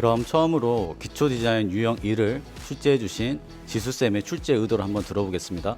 그럼 처음으로 기초 디자인 유형 1을 출제해 주신 지수쌤의 출제 의도를 한번 들어보겠습니다.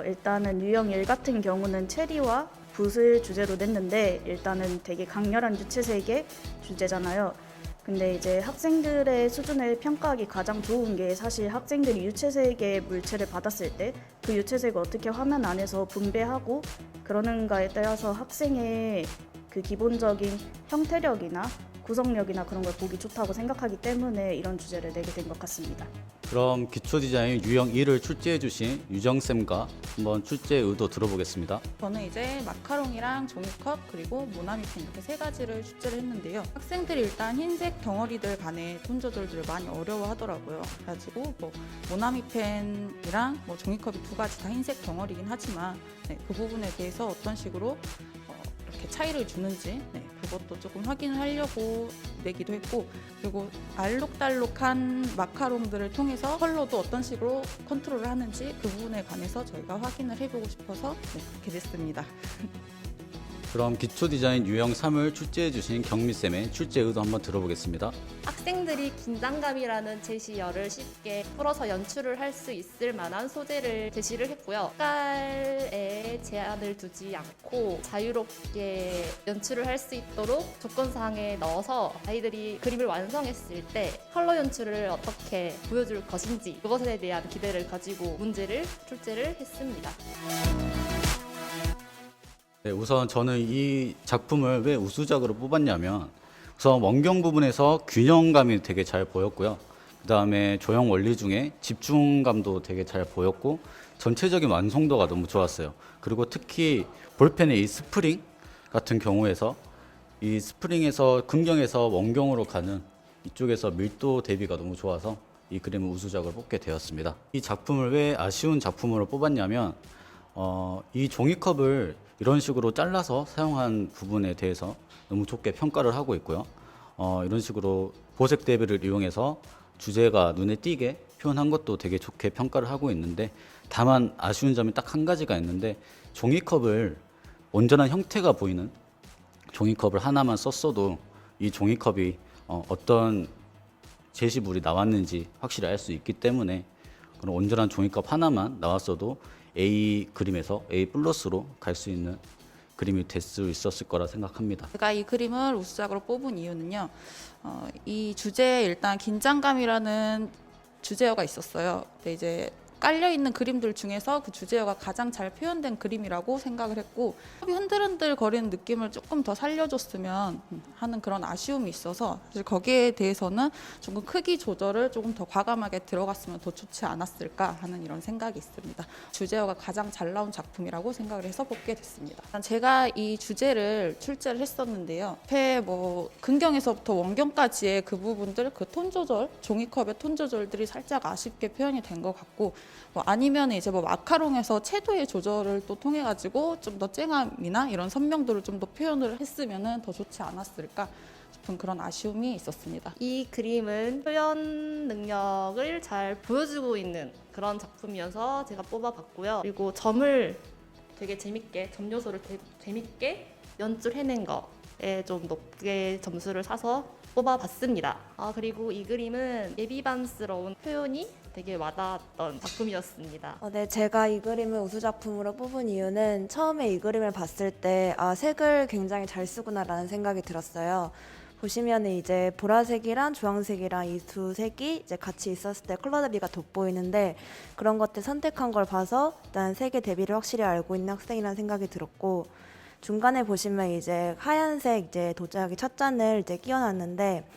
일단은 유형 1 같은 경우는 체리와 붓을 주제로 냈는데 일단은 되게 강렬한 유채색의 주제잖아요. 근데 이제 학생들의 수준을 평가하기 가장 좋은 게 사실 학생들이 유채색의 물체를 받았을 때 그 유채색을 어떻게 화면 안에서 분배하고 그러는가에 따라서 학생의 그 기본적인 형태력이나 구성력이나 그런 걸 보기 좋다고 생각하기 때문에 이런 주제를 내게 된 것 같습니다. 그럼 기초 디자인 유형 1을 출제해 주신 유정쌤과 한번 출제 의도 들어보겠습니다. 저는 이제 마카롱이랑 종이컵 그리고 모나미펜 이렇게 세 가지를 출제를 했는데요. 학생들이 일단 흰색 덩어리들 간의 톤 조절들을 많이 어려워하더라고요. 그래가지고 뭐 모나미펜이랑 뭐 종이컵이 두 가지 다 흰색 덩어리긴 하지만 그 부분에 대해서 어떤 식으로 이렇게 차이를 주는지 그것도 조금 확인을 하려고 내기도 했고, 그리고 알록달록한 마카롱들을 통해서 컬러도 어떤 식으로 컨트롤을 하는지 그 부분에 관해서 저희가 확인을 해보고 싶어서 그렇게 됐습니다. 그럼 기초 디자인 유형 3을 출제해 주신 경미쌤의 출제 의도 한번 들어보겠습니다. 학생들이 긴장감이라는 제시어를 쉽게 풀어서 연출을 할 수 있을 만한 소재를 제시를 했고요. 색깔에 제한을 두지 않고 자유롭게 연출을 할 수 있도록 조건사항에 넣어서 아이들이 그림을 완성했을 때 컬러 연출을 어떻게 보여줄 것인지 그것에 대한 기대를 가지고 문제를 출제를 했습니다. 네, 우선 저는 이 작품을 왜 우수작으로 뽑았냐면 우선 원경 부분에서 균형감이 되게 잘 보였고요. 그 다음에 조형 원리 중에 집중감도 되게 잘 보였고 전체적인 완성도가 너무 좋았어요. 그리고 특히 볼펜의 이 스프링 같은 경우에서 이 스프링에서 긍경에서 원경으로 가는 이쪽에서 밀도 대비가 너무 좋아서 이 그림을 우수작으로 뽑게 되었습니다. 이 작품을 왜 아쉬운 작품으로 뽑았냐면 이 종이컵을 이런 식으로 잘라서 사용한 부분에 대해서 너무 좋게 평가를 하고 있고요. 이런 식으로 보색 대비를 이용해서 주제가 눈에 띄게 표현한 것도 되게 좋게 평가를 하고 있는데, 다만 아쉬운 점이 딱 한 가지가 있는데 종이컵을 온전한 형태가 보이는 종이컵을 하나만 썼어도 이 종이컵이 어떤 제시물이 나왔는지 확실히 알 수 있기 때문에 그런 온전한 종이컵 하나만 나왔어도 A 그림에서 A 플러스로 갈 수 있는 그림이 될 수 있었을 거라 생각합니다. 제가 이 그림을 우수작으로 뽑은 이유는요. 이 주제에 일단 긴장감이라는 주제어가 있었어요. 근데 이제 깔려 있는 그림들 중에서 그 주제어가 가장 잘 표현된 그림이라고 생각을 했고, 흔들흔들 거리는 느낌을 조금 더 살려줬으면 하는 그런 아쉬움이 있어서 사실 거기에 대해서는 조금 크기 조절을 조금 더 과감하게 들어갔으면 더 좋지 않았을까 하는 이런 생각이 있습니다. 주제어가 가장 잘 나온 작품이라고 생각을 해서 뽑게 됐습니다. 제가 이 주제를 출제를 했었는데요. 앞에 뭐 긍경에서부터 원경까지의 그 부분들, 그 톤 조절, 종이컵의 톤 조절들이 살짝 아쉽게 표현이 된 것 같고, 아니면 이제 뭐 마카롱에서 채도의 조절을 또 통해 가지고 좀 더 쨍함이나 이런 선명도를 좀 더 표현을 했으면은 더 좋지 않았을까 싶은 그런 아쉬움이 있었습니다. 이 그림은 표현 능력을 잘 보여주고 있는 그런 작품이어서 제가 뽑아봤고요. 그리고 점을 되게 재밌게, 점 요소를 재밌게 연출해낸 거에 좀 높게 점수를 사서 뽑아봤습니다. 그리고 이 그림은 예비반스러운 표현이 되게 와닿았던 작품이었습니다. 네, 제가 이 그림을 우수작품으로 뽑은 이유는 처음에 이 그림을 봤을 때 색을 굉장히 잘 쓰구나라는 생각이 들었어요. 보시면 이제 보라색이랑 주황색이랑 이 두 색이 이제 같이 있었을 때 컬러 대비가 돋보이는데, 그런 것들 선택한 걸 봐서 일단 색의 대비를 확실히 알고 있는 학생이라는 생각이 들었고, 중간에 보시면 이제 하얀색 이제 도자기 첫 잔을 이제 끼워놨는데,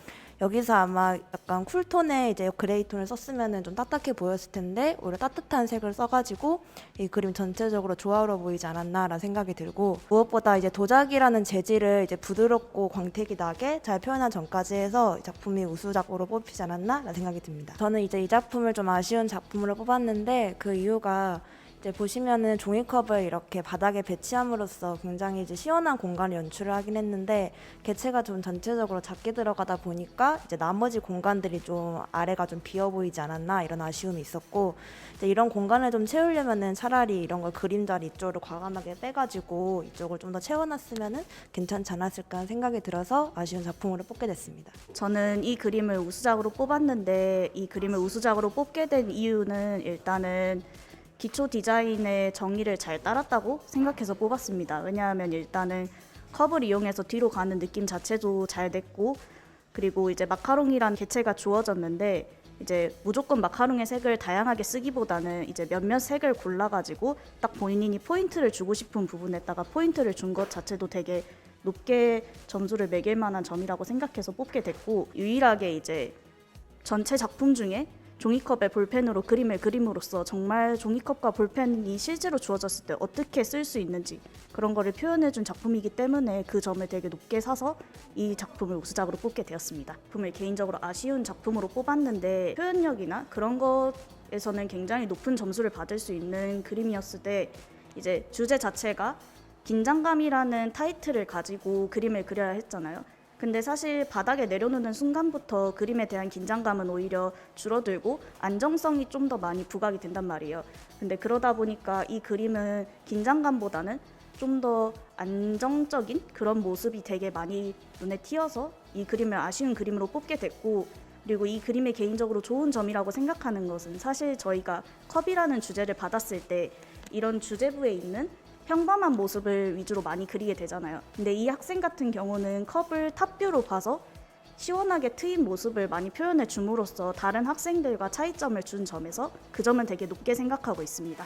여기서 아마 약간 쿨톤의 이제 그레이톤을 썼으면 좀 딱딱해 보였을 텐데 오히려 따뜻한 색을 써가지고 이 그림 전체적으로 조화로워 보이지 않았나라는 생각이 들고, 무엇보다 이제 도자기라는 재질을 이제 부드럽고 광택이 나게 잘 표현한 점까지 해서 이 작품이 우수작으로 뽑히지 않았나라는 생각이 듭니다. 저는 이제 이 작품을 좀 아쉬운 작품으로 뽑았는데 그 이유가 이제 보시면은 종이컵을 이렇게 바닥에 배치함으로써 굉장히 이제 시원한 공간을 연출을 하긴 했는데 개체가 좀 전체적으로 작게 들어가다 보니까 이제 나머지 공간들이 좀 아래가 좀 비어 보이지 않았나 이런 아쉬움이 있었고, 이제 이런 공간을 좀 채우려면은 차라리 이런 걸 그림자를 이쪽으로 과감하게 빼가지고 이쪽을 좀 더 채워놨으면은 괜찮지 않았을까 하는 생각이 들어서 아쉬운 작품으로 뽑게 됐습니다. 저는 이 그림을 우수작으로 뽑았는데 이 그림을 우수작으로 뽑게 된 이유는 일단은 기초 디자인의 정의를 잘 따랐다고 생각해서 뽑았습니다. 왜냐하면 일단은 컵을 이용해서 뒤로 가는 느낌 자체도 잘 됐고, 그리고 이제 마카롱이란 개체가 주어졌는데 이제 무조건 마카롱의 색을 다양하게 쓰기보다는 이제 몇몇 색을 골라가지고 딱 본인이 포인트를 주고 싶은 부분에다가 포인트를 준 것 자체도 되게 높게 점수를 매길 만한 점이라고 생각해서 뽑게 됐고, 유일하게 이제 전체 작품 중에 종이컵에 볼펜으로 그림을 그림으로써 정말 종이컵과 볼펜이 실제로 주어졌을 때 어떻게 쓸 수 있는지 그런 거를 표현해준 작품이기 때문에 그 점을 되게 높게 사서 이 작품을 우수작으로 뽑게 되었습니다. 작품을 개인적으로 아쉬운 작품으로 뽑았는데 표현력이나 그런 것에서는 굉장히 높은 점수를 받을 수 있는 그림이었을 때 이제 주제 자체가 긴장감이라는 타이틀을 가지고 그림을 그려야 했잖아요. 근데 사실 바닥에 내려놓는 순간부터 그림에 대한 긴장감은 오히려 줄어들고 안정성이 좀 더 많이 부각이 된단 말이에요. 근데 그러다 보니까 이 그림은 긴장감보다는 좀 더 안정적인 그런 모습이 되게 많이 눈에 띄어서 이 그림을 아쉬운 그림으로 뽑게 됐고, 그리고 이 그림의 개인적으로 좋은 점이라고 생각하는 것은 사실 저희가 컵이라는 주제를 받았을 때 이런 주제부에 있는 평범한 모습을 위주로 많이 그리게 되잖아요. 근데 이 학생 같은 경우는 컵을 탑뷰로 봐서 시원하게 트인 모습을 많이 표현해 줌으로써 다른 학생들과 차이점을 준 점에서 그 점은 되게 높게 생각하고 있습니다.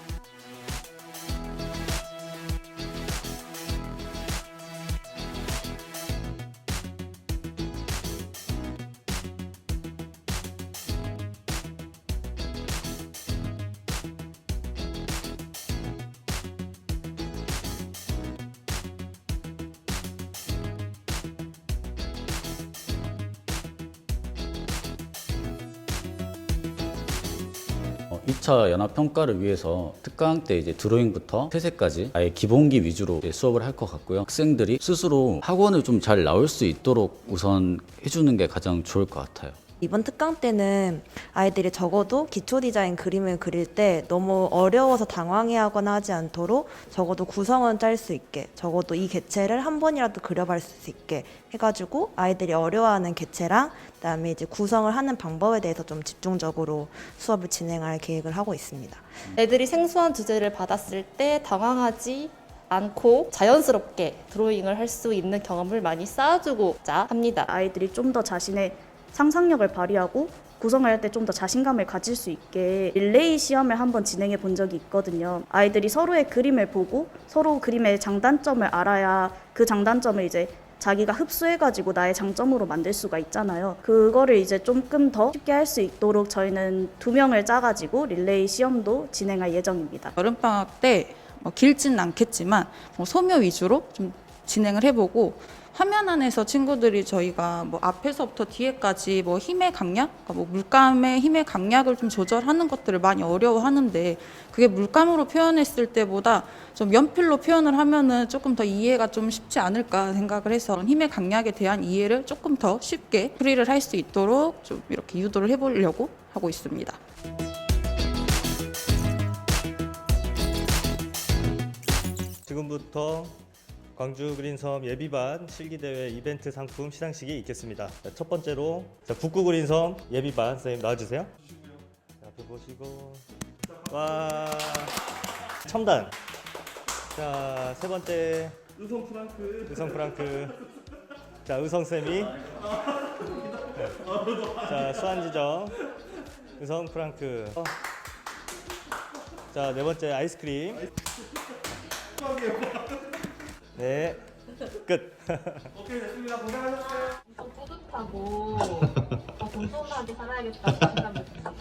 어, 2차 연합평가를 위해서 특강 때 이제 드로잉부터 퇴색까지 아예 기본기 위주로 이제 수업을 할 것 같고요. 학생들이 스스로 학원을 좀 잘 나올 수 있도록 우선 해주는 게 가장 좋을 것 같아요. 이번 특강 때는 아이들이 적어도 기초 디자인 그림을 그릴 때 너무 어려워서 당황해하거나 하지 않도록 적어도 구성은 짤 수 있게, 적어도 이 개체를 한 번이라도 그려볼 수 있게 해가지고 아이들이 어려워하는 개체랑 그다음에 이제 구성을 하는 방법에 대해서 좀 집중적으로 수업을 진행할 계획을 하고 있습니다. 애들이 생소한 주제를 받았을 때 당황하지 않고 자연스럽게 드로잉을 할 수 있는 경험을 많이 쌓아주고자 합니다. 아이들이 좀 더 자신의 상상력을 발휘하고 구성을 할 때 좀 더 자신감을 가질 수 있게 릴레이 시험을 한번 진행해 본 적이 있거든요. 아이들이 서로의 그림을 보고 서로 그림의 장단점을 알아야 그 장단점을 이제 자기가 흡수해가지고 나의 장점으로 만들 수가 있잖아요. 그거를 이제 조금 더 쉽게 할 수 있도록 저희는 2명을 짜가지고 릴레이 시험도 진행할 예정입니다. 여름방학 때 길지는 않겠지만 소묘 위주로 좀 진행을 해보고, 화면 안에서 친구들이 저희가 앞에서부터 뒤에까지 힘의 강약, 그러니까 물감의 힘의 강약을 좀 조절하는 것들을 많이 어려워하는데, 그게 물감으로 표현했을 때보다 좀 연필로 표현을 하면은 조금 더 이해가 좀 쉽지 않을까 생각을 해서 힘의 강약에 대한 이해를 조금 더 쉽게 풀이를 할 수 있도록 좀 이렇게 유도를 해보려고 하고 있습니다. 지금부터 광주 그린섬 예비반 실기대회 이벤트 상품 시상식이 있겠습니다. 자, 첫 번째로 북구 그린섬 예비반 선생님 나와주세요. 자, 앞에 보시고 와 첨단. 자, 세 번째 의성 프랑크. 자, 의성쌤이 네. 자, 수완지정 의성 프랑크. 자, 네 번째 아이스크림. 네, 끝. 오케이, 됐습니다. 고생하셨어요. 엄청 뿌듯하고 더 공손하게 살아야겠다고 생각이 듭니다.